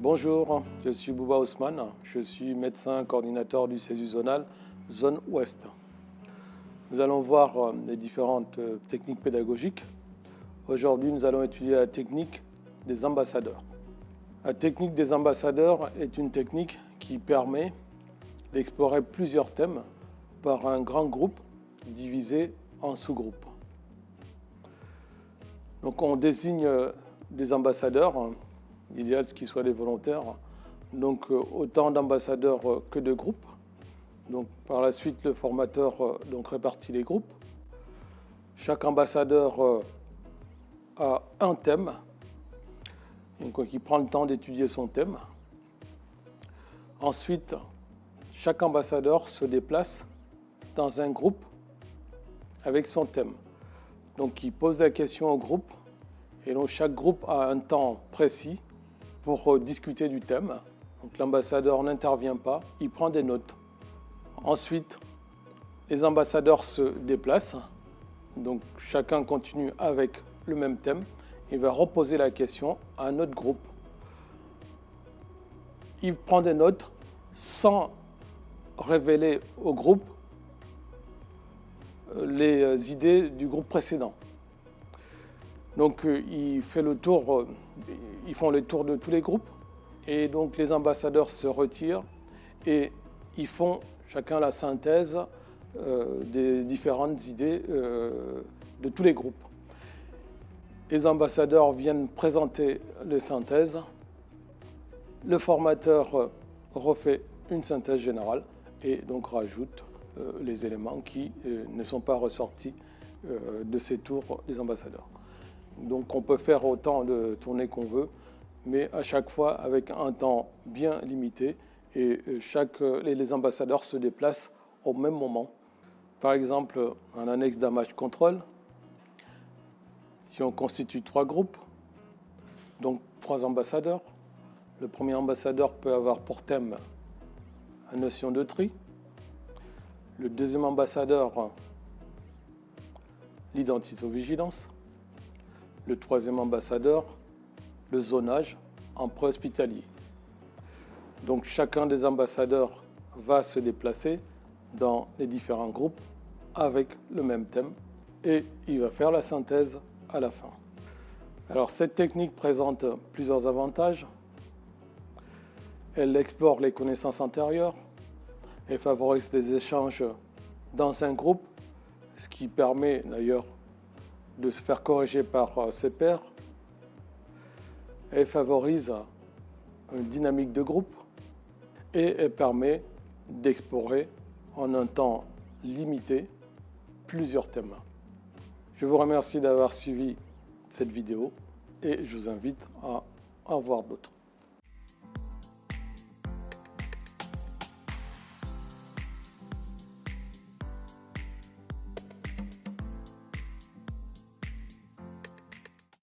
Bonjour, je suis Bouba Ousmane, je suis médecin coordinateur du CESU zonal Zone Ouest. Nous allons voir les différentes techniques pédagogiques. Aujourd'hui, nous allons étudier la technique des ambassadeurs. La technique des ambassadeurs est une technique qui permet d'explorer plusieurs thèmes par un grand groupe divisé en sous-groupes. Donc on désigne des ambassadeurs, l'idéal c'est qu'ils soient des volontaires, donc autant d'ambassadeurs que de groupes. Donc par la suite le formateur répartit les groupes. Chaque ambassadeur a un thème, donc il prend le temps d'étudier son thème. Ensuite, chaque ambassadeur se déplace dans un groupe avec son thème. Donc il pose la question au groupe et donc chaque groupe a un temps précis pour discuter du thème. Donc l'ambassadeur n'intervient pas, il prend des notes. Ensuite, les ambassadeurs se déplacent, donc chacun continue avec le même thème et va reposer la question à un autre groupe. Il prend des notes sans révéler au groupe les idées du groupe précédent. Donc ils font le tour de tous les groupes et donc les ambassadeurs se retirent et ils font chacun la synthèse des différentes idées de tous les groupes. Les ambassadeurs viennent présenter les synthèses. Le formateur refait une synthèse générale et donc rajoute les éléments qui ne sont pas ressortis de ces tours des ambassadeurs. Donc on peut faire autant de tournées qu'on veut, mais à chaque fois avec un temps bien limité et les ambassadeurs se déplacent au même moment. Par exemple, en annexe d'un match contrôle, si on constitue 3 groupes, donc 3 ambassadeurs, le premier ambassadeur peut avoir pour thème la notion de tri, le deuxième ambassadeur l'identité-vigilance, le troisième ambassadeur le zonage en préhospitalier. Donc chacun des ambassadeurs va se déplacer dans les différents groupes avec le même thème et il va faire la synthèse à la fin. Alors cette technique présente plusieurs avantages. Elle explore les connaissances antérieures, elle favorise les échanges dans un groupe, ce qui permet d'ailleurs de se faire corriger par ses pairs. Elle favorise une dynamique de groupe et elle permet d'explorer en un temps limité plusieurs thèmes. Je vous remercie d'avoir suivi cette vidéo et je vous invite à en voir d'autres.